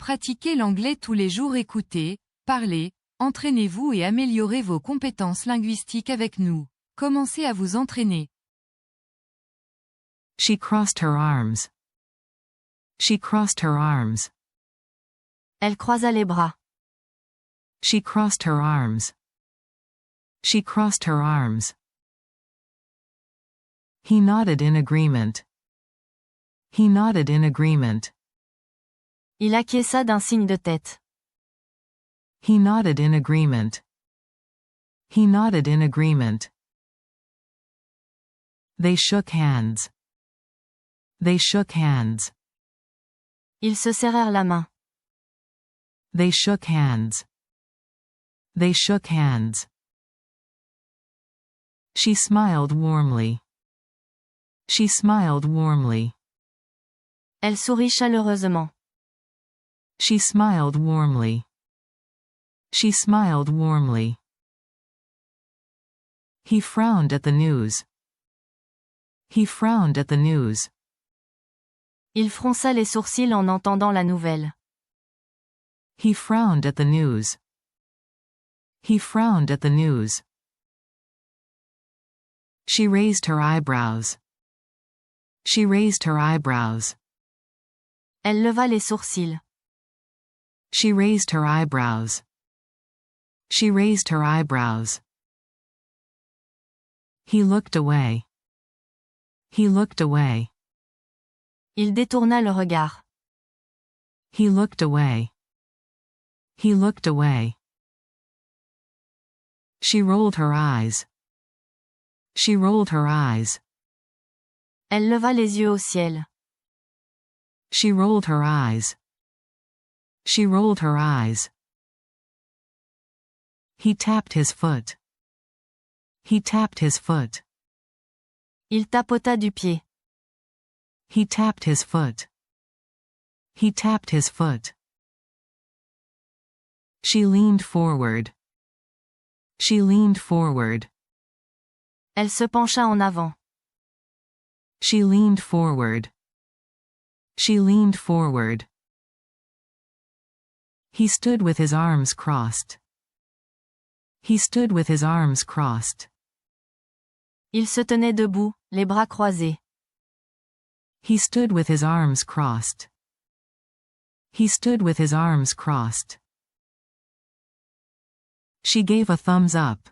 pratiquer l'anglais tous les jours. Écoutez, parlez, entraînez-vous et améliorez vos compétences linguistiques avec nous. Commencez à vous entraîner. She crossed her arms. She crossed her arms. Elle croisa les bras. She crossed her arms. She crossed her arms. He nodded in agreement. He nodded in agreement. Il acquiesça d'un signe de tête. He nodded in agreement. He nodded in agreement. They shook hands. They shook hands. Ils se serrèrent la main. They shook hands. They shook hands. She smiled warmly. She smiled warmly. Elle sourit chaleureusement. She smiled warmly. She smiled warmly. He frowned at the news. He frowned at the news. Il fronça les sourcils en entendant la nouvelle. He frowned at the news. He frowned at the news. She raised her eyebrows. She raised her eyebrows. Elle leva les sourcils. She raised her eyebrows. She raised her eyebrows. He looked away. He looked away. Il détourna le regard. He looked away. He looked away. She rolled her eyes. She rolled her eyes. Elle leva les yeux au ciel. She rolled her eyes. She rolled her eyes. He tapped his foot. He tapped his foot. Il tapota du pied. He tapped his foot. He tapped his foot. She leaned forward. She leaned forward. Elle se pencha en avant. She leaned forward. She leaned forward. He stood with his arms crossed. He stood with his arms crossed. Il se tenait debout, les bras croisés. He stood with his arms crossed. He stood with his arms crossed. She gave a thumbs up.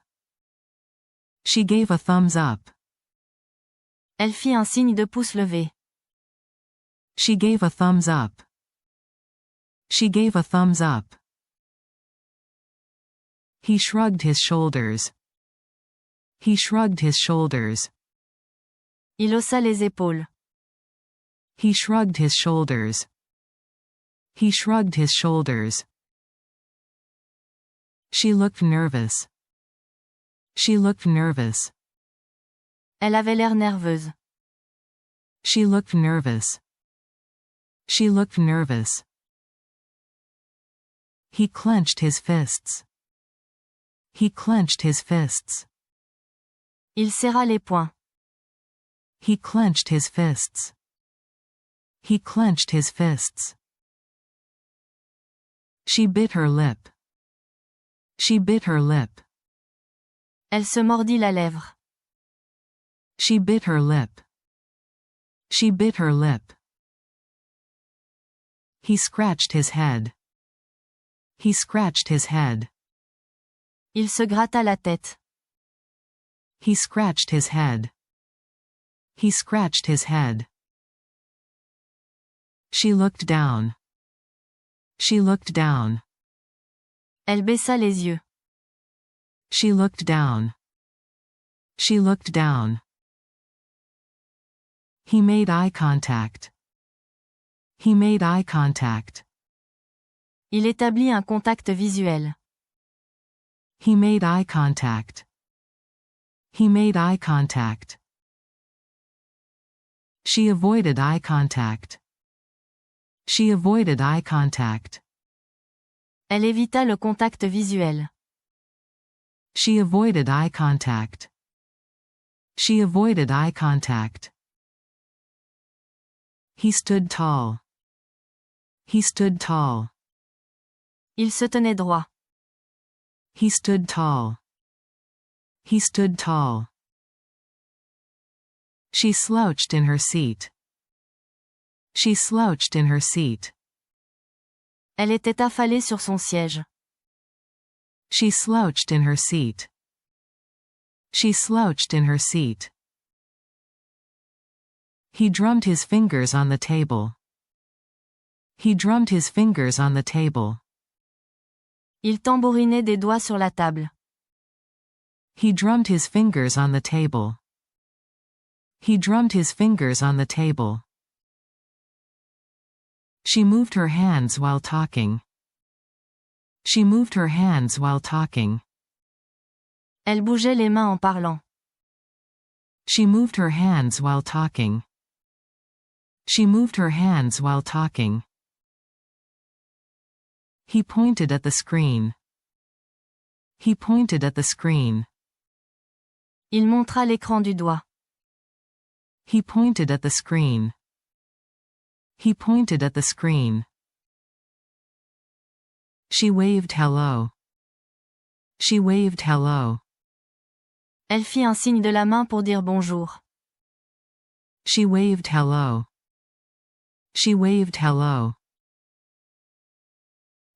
She gave a thumbs up. Elle fit un signe de pouce levé. She gave a thumbs up. She gave a thumbs up. He shrugged his shoulders. He shrugged his shoulders. Il haussa les épaules. He shrugged his shoulders. He shrugged his shoulders. She looked nervous. She looked nervous. Elle avait l'air nerveuse. She looked nervous. She looked nervous. He clenched his fists. He clenched his fists. Il serra les poings. He clenched his fists. He clenched his fists. She bit her lip. She bit her lip. Elle se mordit la lèvre. She bit her lip. She bit her lip. He scratched his head. He scratched his head. Il se gratta la tête. He scratched his head. He scratched his head. She looked down. She looked down. Elle baissa les yeux. She looked down. She looked down. He made eye contact. He made eye contact. Il établit un contact visuel. He made eye contact. He made eye contact. She avoided eye contact. She avoided eye contact. Elle évita le contact visuel. She avoided eye contact. She avoided eye contact. He stood tall. He stood tall. Il se tenait droit. He stood tall. He stood tall. She slouched in her seat. She slouched in her seat. Elle était affalée sur son siège. She slouched in her seat. She slouched in her seat. He drummed his fingers on the table. He drummed his fingers on the table. Il tambourinait des doigts sur la table. He drummed his fingers on the table. He drummed his fingers on the table. She moved her hands while talking. She moved her hands while talking. Elle bougeait les mains en parlant. She moved her hands while talking. She moved her hands while talking. He pointed at the screen. He pointed at the screen. Il montra l'écran du doigt. He pointed at the screen. He pointed at the screen. She waved hello. She waved hello. Elle fit un signe de la main pour dire bonjour. She waved hello. She waved hello.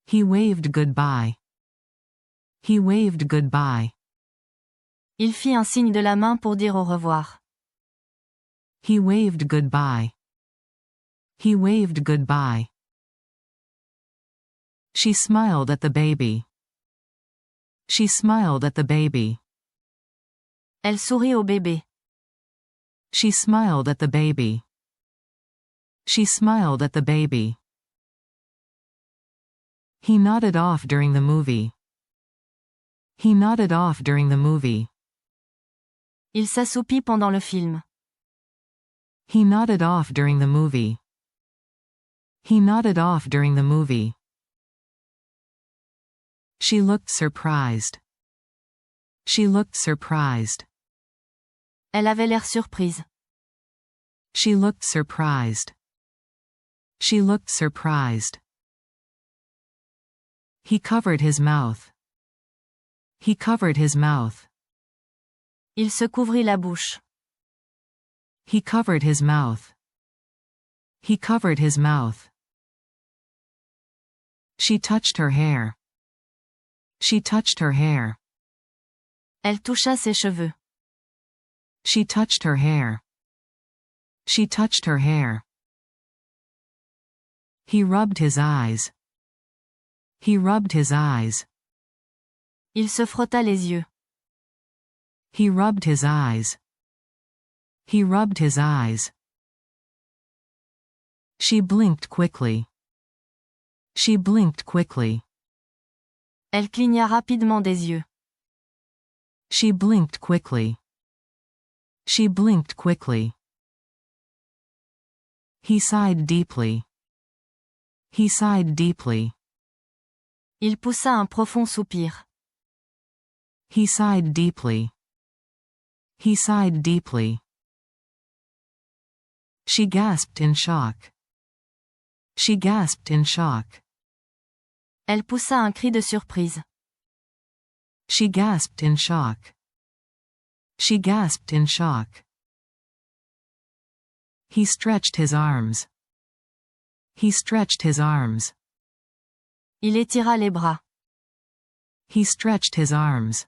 He waved goodbye. He waved goodbye. Il fit un signe de la main pour dire au revoir. He waved goodbye. He waved goodbye. She smiled at the baby. She smiled at the baby. Elle sourit au bébé. She smiled at the baby. She smiled at the baby. He nodded off during the movie. He nodded off during the movie. Il s'assoupit pendant le film. He nodded off during the movie. He nodded off during the movie. She looked surprised. She looked surprised. Elle avait l'air surprise. She looked surprised. She looked surprised. He covered his mouth. He covered his mouth. Il se couvrit la bouche. He covered his mouth. He covered his mouth. She touched her hair. She touched her hair. Elle toucha ses cheveux. She touched her hair. She touched her hair. He rubbed his eyes. He rubbed his eyes. Il se frotta les yeux. He rubbed his eyes. He rubbed his eyes. She blinked quickly. She blinked quickly. Elle cligna rapidement des yeux. She blinked quickly. She blinked quickly. He sighed deeply. He sighed deeply. Il poussa un profond soupir. He sighed deeply. He sighed deeply. She gasped in shock. She gasped in shock. Elle poussa un cri de surprise. She gasped in shock. She gasped in shock. He stretched his arms. He stretched his arms. Il étira les bras. He stretched his arms.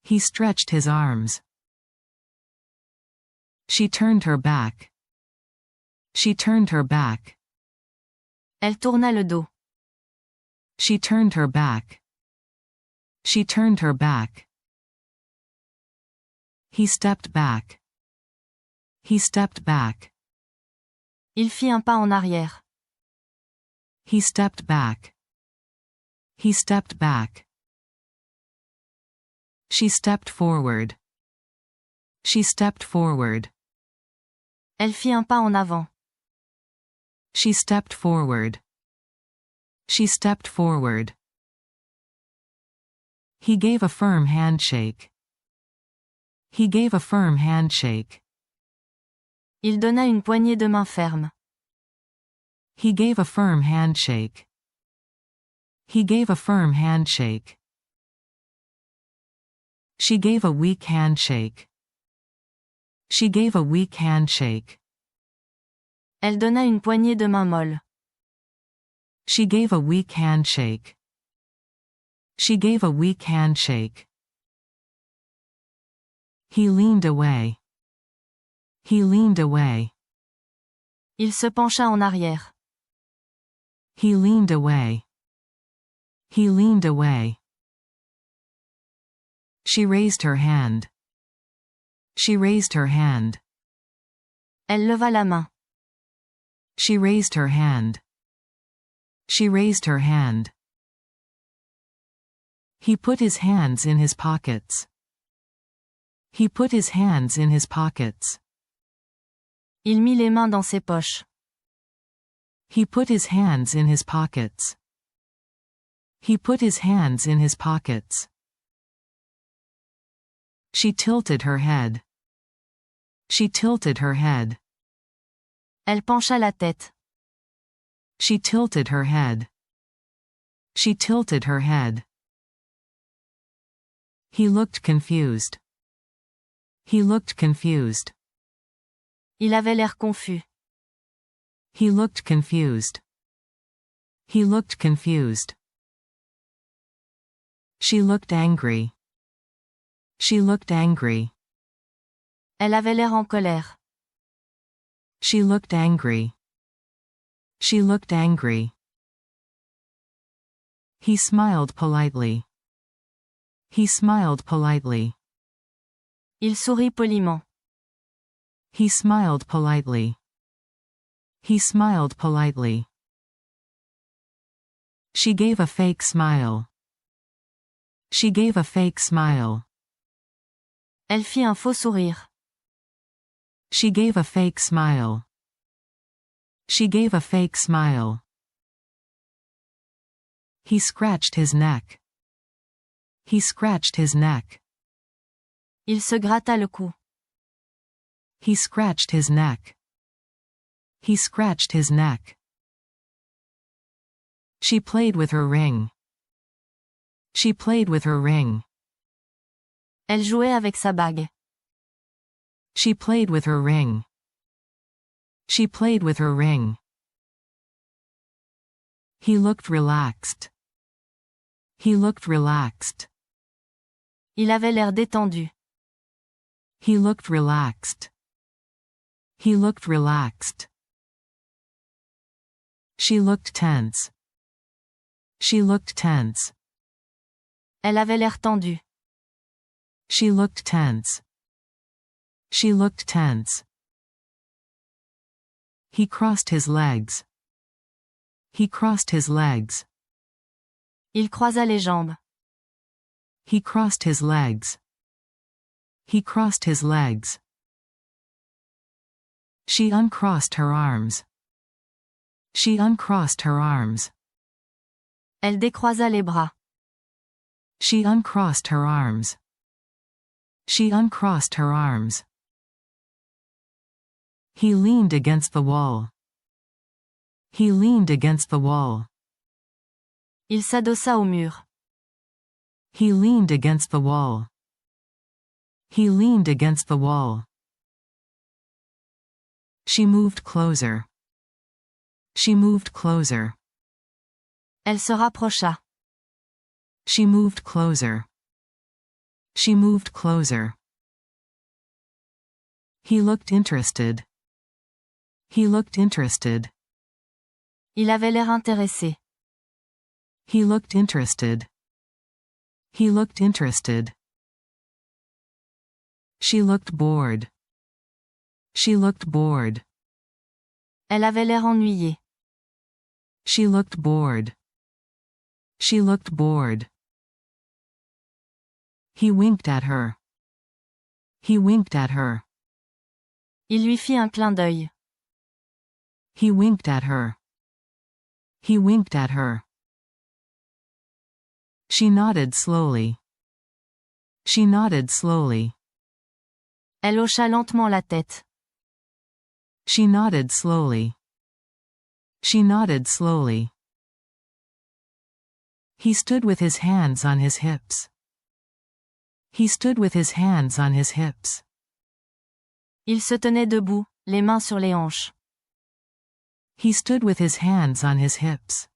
He stretched his arms. She turned her back. She turned her back. Elle tourna le dos. She turned her back. She turned her back. He stepped back. He stepped back. Il fit un pas en arrière. He stepped back. He stepped back. She stepped forward. She stepped forward. Elle fit un pas en avant. She stepped forward. She stepped forward. He gave a firm handshake. He gave a firm handshake. Il donna une poignée de main ferme. He gave a firm handshake. He gave a firm handshake. She gave a weak handshake. She gave a weak handshake. Elle donna une poignée de main molle. She gave a weak handshake. She gave a weak handshake. He leaned away. He leaned away. Il se pencha en arrière. He leaned away. He leaned away. She raised her hand. She raised her hand. Elle leva la main. She raised her hand. She raised her hand. He put his hands in his pockets. He put his hands in his pockets. Il mit les mains dans ses poches. He put his hands in his pockets. He put his hands in his pockets. She tilted her head. She tilted her head. Elle pencha la tête. She tilted her head. She tilted her head. He looked confused. He looked confused. Il avait l'air confus. He looked confused. He looked confused. She looked angry. She looked angry. Elle avait l'air en colère. She looked angry. She looked angry. He smiled politely. He smiled politely. Il sourit poliment. He smiled politely. He smiled politely. She gave a fake smile. She gave a fake smile. Elle fit un faux sourire. She gave a fake smile. She gave a fake smile. He scratched his neck. He scratched his neck. Il se gratta le cou. He scratched his neck. He scratched his neck. She played with her ring. She played with her ring. Elle jouait avec sa bague. She played with her ring. She played with her ring. He looked relaxed. He looked relaxed. Il avait l'air détendu. He looked relaxed. He looked relaxed. She looked tense. She looked tense. Elle avait l'air tendue. She looked tense. She looked tense. He crossed his legs. He crossed his legs. Il croisa les jambes. He crossed his legs. He crossed his legs. She uncrossed her arms. She uncrossed her arms. Elle décroisa les bras. She uncrossed her arms. She uncrossed her arms. He leaned against the wall. He leaned against the wall. Il s'adossa au mur. He leaned against the wall. He leaned against the wall. She moved closer. She moved closer. Elle se rapprocha. She moved closer. She moved closer. He looked interested. He looked interested. Il avait l'air intéressé. He looked interested. He looked interested. She looked bored. She looked bored. Elle avait l'air ennuyée. She looked bored. She looked bored. He winked at her. He winked at her. Il lui fit un clin d'œil. He winked at her. He winked at her. She nodded slowly. She nodded slowly. Elle hocha lentement la tête. She nodded slowly. She nodded slowly. He stood with his hands on his hips. He stood with his hands on his hips. Il se tenait debout, les mains sur les hanches. He stood with his hands on his hips.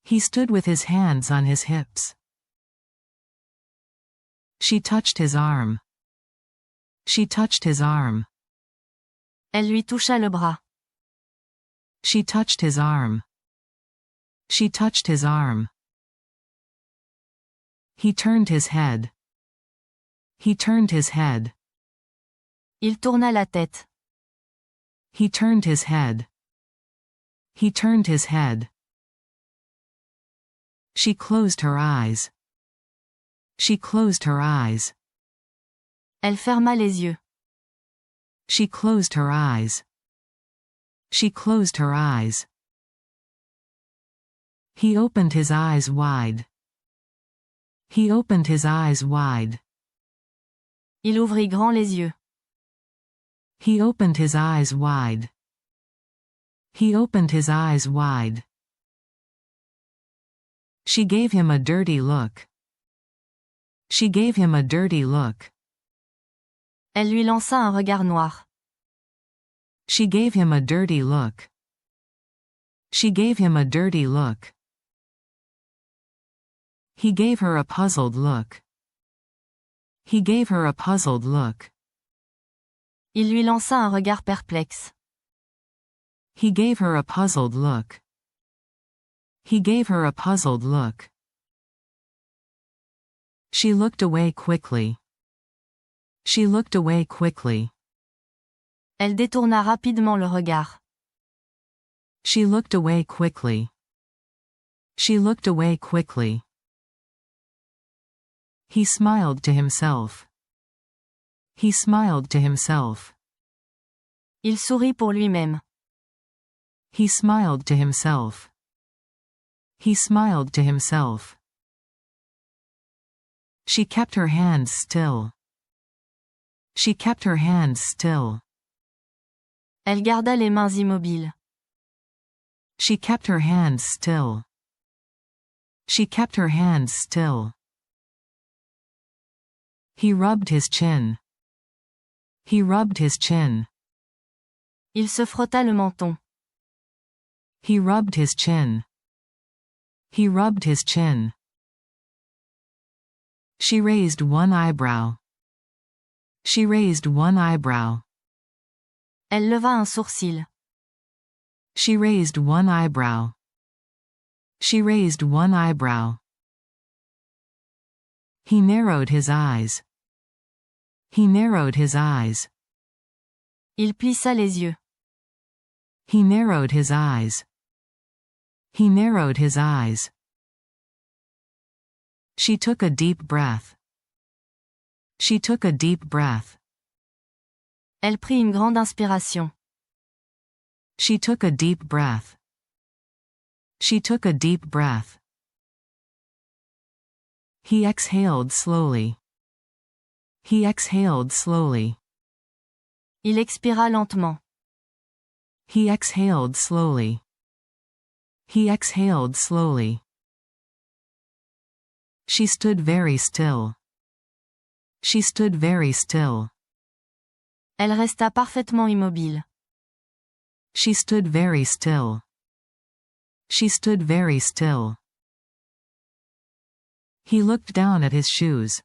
He stood with his hands on his hips. She touched his arm. She touched his arm. Elle lui toucha le bras. She touched his arm. She touched his arm. He turned his head. He turned his head. Il tourna la tête. He turned his head. He turned his head. She closed her eyes. She closed her eyes. Elle ferma les yeux. She closed her eyes. She closed her eyes. He opened his eyes wide. He opened his eyes wide. Il ouvrit grand les yeux. He opened his eyes wide. He opened his eyes wide. She gave him a dirty look. She gave him a dirty look. Elle lui lança un regard noir. She gave him a dirty look. She gave him a dirty look. He gave her a puzzled look. He gave her a puzzled look. Il lui lança un regard perplexe. He gave her a puzzled look. He gave her a puzzled look. She looked away quickly. She looked away quickly. Elle détourna rapidement le regard. She looked away quickly. She looked away quickly. He smiled to himself. He smiled to himself. Il sourit pour lui-même. He smiled to himself. He smiled to himself. She kept her hands still. She kept her hands still. Elle garda les mains immobiles. She kept her hands still. She kept her hands still. He rubbed his chin. He rubbed his chin. Il se frotta le menton. He rubbed his chin. He rubbed his chin. She raised one eyebrow. She raised one eyebrow. Elle leva un sourcil. She raised one eyebrow. She raised one eyebrow. He narrowed his eyes. He narrowed his eyes. Il plissa les yeux. He narrowed his eyes. He narrowed his eyes. She took a deep breath. She took a deep breath. Elle prit une grande inspiration. She took a deep breath. She took a deep breath. He exhaled slowly. He exhaled slowly. Il expira lentement. He exhaled slowly. He exhaled slowly. She stood very still. She stood very still. Elle resta parfaitement immobile. She stood very still. She stood very still. He looked down at his shoes.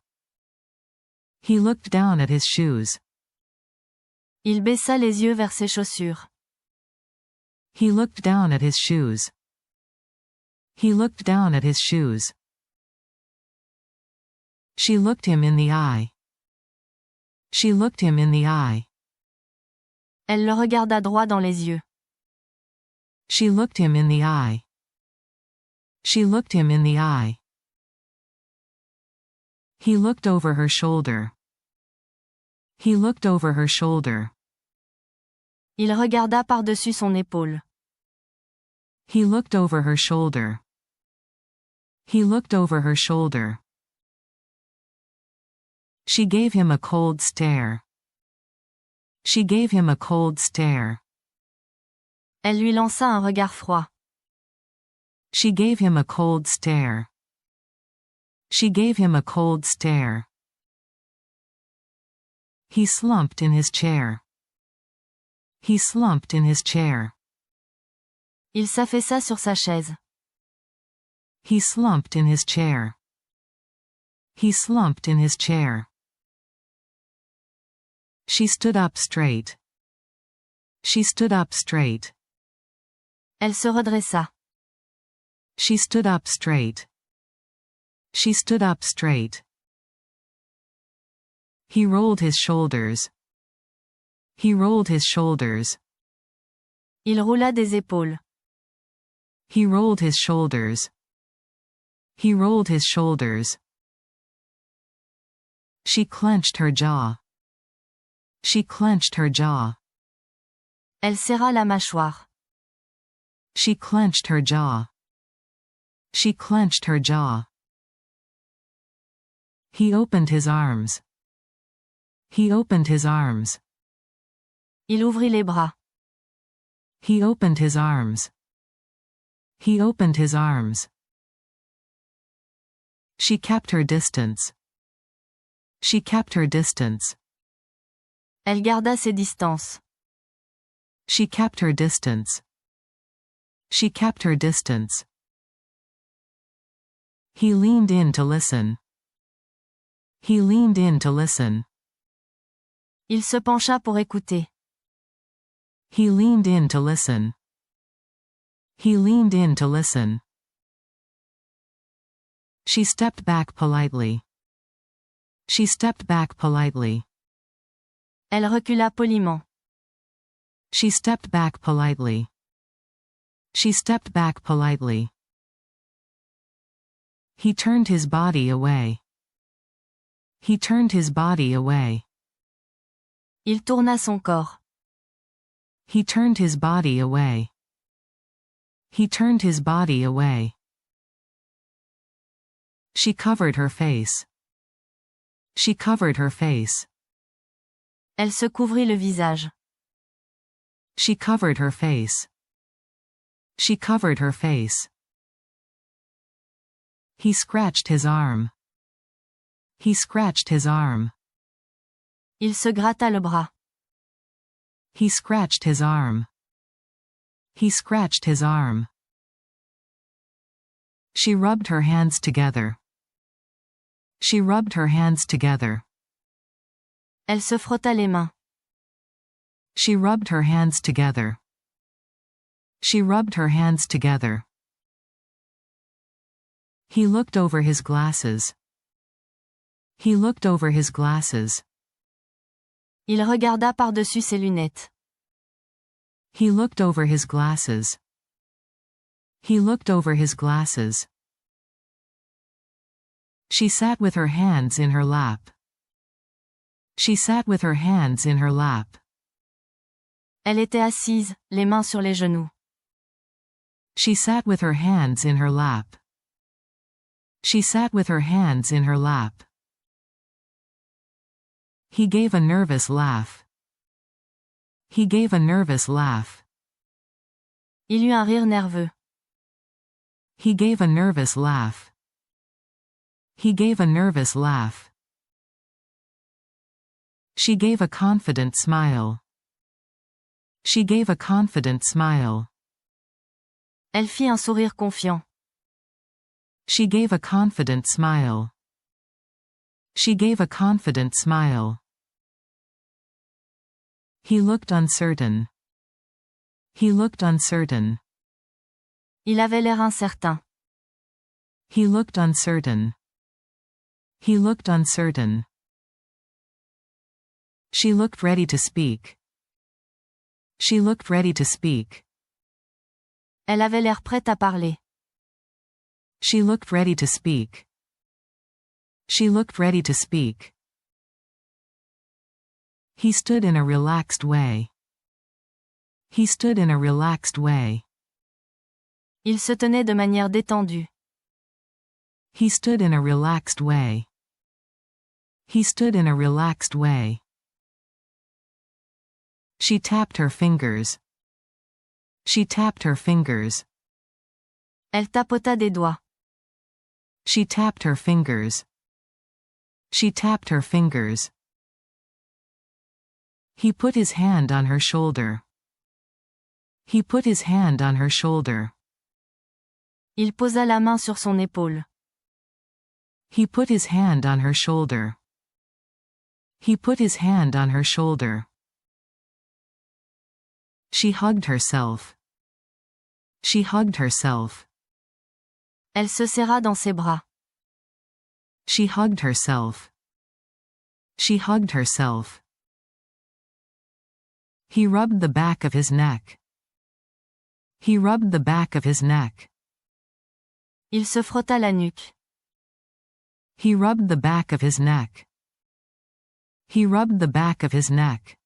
He looked down at his shoes. Il baissa les yeux vers ses chaussures. He looked down at his shoes. He looked down at his shoes. She looked him in the eye. She looked him in the eye. Elle le regarda droit dans les yeux. She looked him in the eye. She looked him in the eye. He looked over her shoulder. He looked over her shoulder. Il regarda par-dessus son épaule. He looked over her shoulder. He looked over her shoulder. She gave him a cold stare. She gave him a cold stare. Elle lui lança un regard froid. She gave him a cold stare. She gave him a cold stare. He slumped in his chair. He slumped in his chair. Il s'affaissa sur sa chaise. He slumped in his chair. He slumped in his chair. She stood up straight. She stood up straight. Elle se redressa. She stood up straight. She stood up straight. He rolled his shoulders. He rolled his shoulders. Il roula des épaules. He rolled his shoulders. He rolled his shoulders. She clenched her jaw. She clenched her jaw. Elle serra la mâchoire. She clenched her jaw. She clenched her jaw. He opened his arms. He opened his arms. Il ouvrit les bras. He opened his arms. He opened his arms. She kept her distance. She kept her distance. Elle garda ses distances. She kept her distance. She kept her distance. He leaned in to listen. He leaned in to listen. Il se pencha pour écouter. He leaned in to listen. He leaned in to listen. She stepped back politely. She stepped back politely. Elle recula poliment. She stepped back politely. She stepped back politely. He turned his body away. He turned his body away. Il tourna son corps. He turned his body away. He turned his body away. She covered her face. She covered her face. Elle se couvrit le visage. She covered her face. She covered her face. He scratched his arm. He scratched his arm. Il se gratta le bras. He scratched his arm. He scratched his arm. She rubbed her hands together. She rubbed her hands together. Elle se frotta les mains. She rubbed her hands together. She rubbed her hands together. He looked over his glasses. He looked over his glasses. Il regarda par-dessus ses lunettes. He looked over his glasses. He looked over his glasses. She sat with her hands in her lap. She sat with her hands in her lap. Elle était assise, les mains sur les genoux. She sat with her hands in her lap. She sat with her hands in her lap. He gave a nervous laugh. He gave a nervous laugh. Il eut un rire nerveux. He gave a nervous laugh. He gave a nervous laugh. She gave a confident smile. She gave a confident smile. Elle fit un sourire confiant. She gave a confident smile. She gave a confident smile. He looked uncertain. He looked uncertain. Il avait l'air incertain. He looked uncertain. He looked uncertain. She looked ready to speak. She looked ready to speak. Elle avait l'air prête à parler. She looked ready to speak. She looked ready to speak. He stood in a relaxed way. He stood in a relaxed way. Il se tenait de manière détendue. He stood in a relaxed way. He stood in a relaxed way. She tapped her fingers. She tapped her fingers. Elle tapota des doigts. She tapped her fingers. She tapped her fingers. He put his hand on her shoulder. He put his hand on her shoulder. Il posa la main sur son épaule. He put his hand on her shoulder. He put his hand on her shoulder. She hugged herself. She hugged herself. Elle se serra dans ses bras. She hugged herself. She hugged herself. He rubbed the back of his neck. He rubbed the back of his neck. Il se frotta la nuque. He rubbed the back of his neck. He rubbed the back of his neck.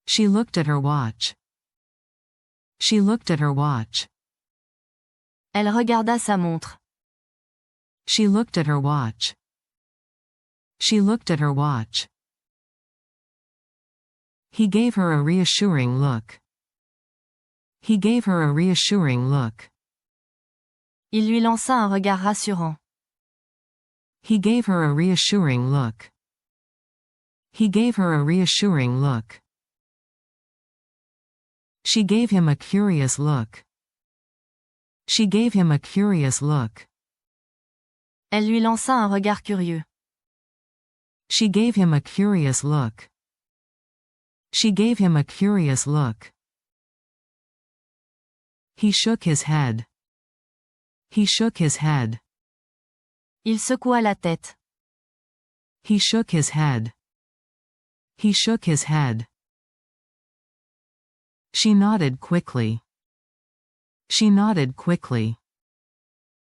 She looked at her watch. She looked at her watch. Elle regarda sa montre. She looked at her watch. She looked at her watch. He gave her a reassuring look. He gave her a reassuring look. Il lui lança un regard rassurant. He gave her a reassuring look. He gave her a reassuring look. She gave him a curious look. She gave him a curious look. Elle lui lança un regard curieux. She gave him a curious look. She gave him a curious look. He shook his head. He shook his head. Il secoua la tête. He shook his head. He shook his head. She nodded quickly. She nodded quickly.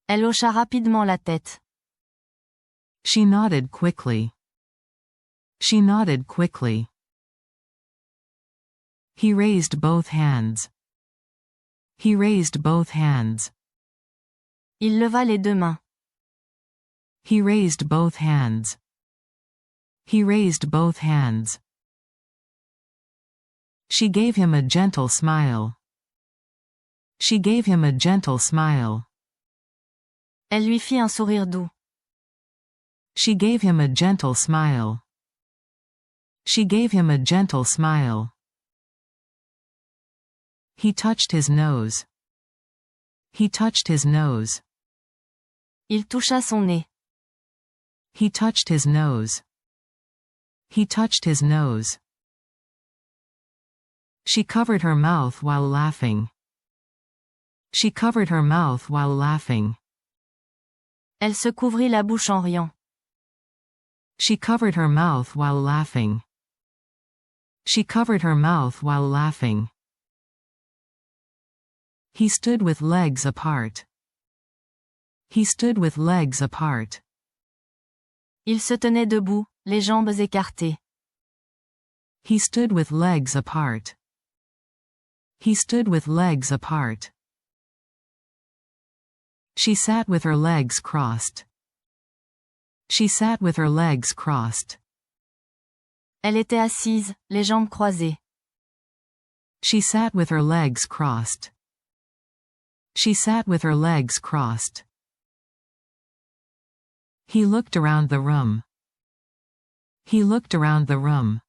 Elle hocha rapidement la tête. She nodded quickly. She nodded quickly. He raised both hands. He raised both hands. Il leva les deux mains. He raised both hands. He raised both hands. She gave him a gentle smile. She gave him a gentle smile. Elle lui fit un sourire doux. She gave him a gentle smile. She gave him a gentle smile. He touched his nose. He touched his nose. Il toucha son nez. He touched his nose. He touched his nose. She covered her mouth while laughing. She covered her mouth while laughing. Elle se couvrit la bouche en riant. She covered her mouth while laughing. She covered her mouth while laughing. He stood with legs apart. He stood with legs apart. Il se tenait debout, les jambes écartées. He stood with legs apart. He stood with legs apart. She sat with her legs crossed. She sat with her legs crossed. Elle était assise, les jambes croisées. She sat with her legs crossed. She sat with her legs crossed. He looked around the room. He looked around the room.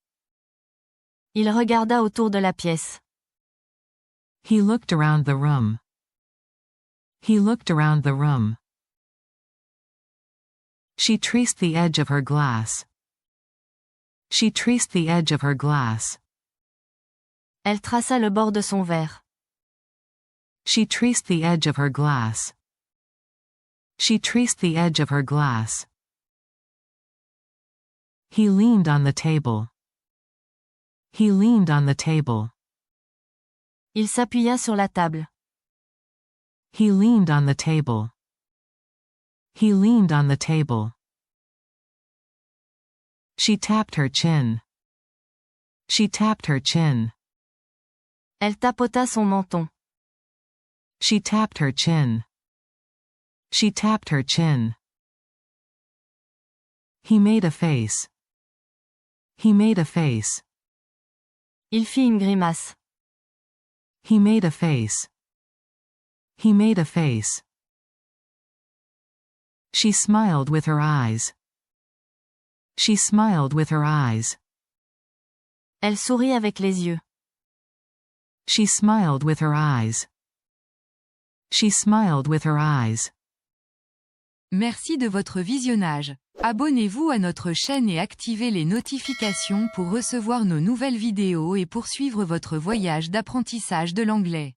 Il regarda autour de la pièce. He looked around the room. He looked around the room. She traced the edge of her glass. She traced the edge of her glass. Elle traça le bord de son verre. She traced the edge of her glass. She traced the edge of her glass. He leaned on the table. He leaned on the table. Il s'appuya sur la table. He leaned on the table. He leaned on the table. She tapped her chin. She tapped her chin. Elle tapota son menton. She tapped her chin. She tapped her chin. He made a face. He made a face. Il fit une grimace. He made a face. He made a face. She smiled with her eyes. She smiled with her eyes. Elle sourit avec les yeux. She smiled with her eyes. She smiled with her eyes. Merci de votre visionnage. Abonnez-vous à notre chaîne et activez les notifications pour recevoir nos nouvelles vidéos et poursuivre votre voyage d'apprentissage de l'anglais.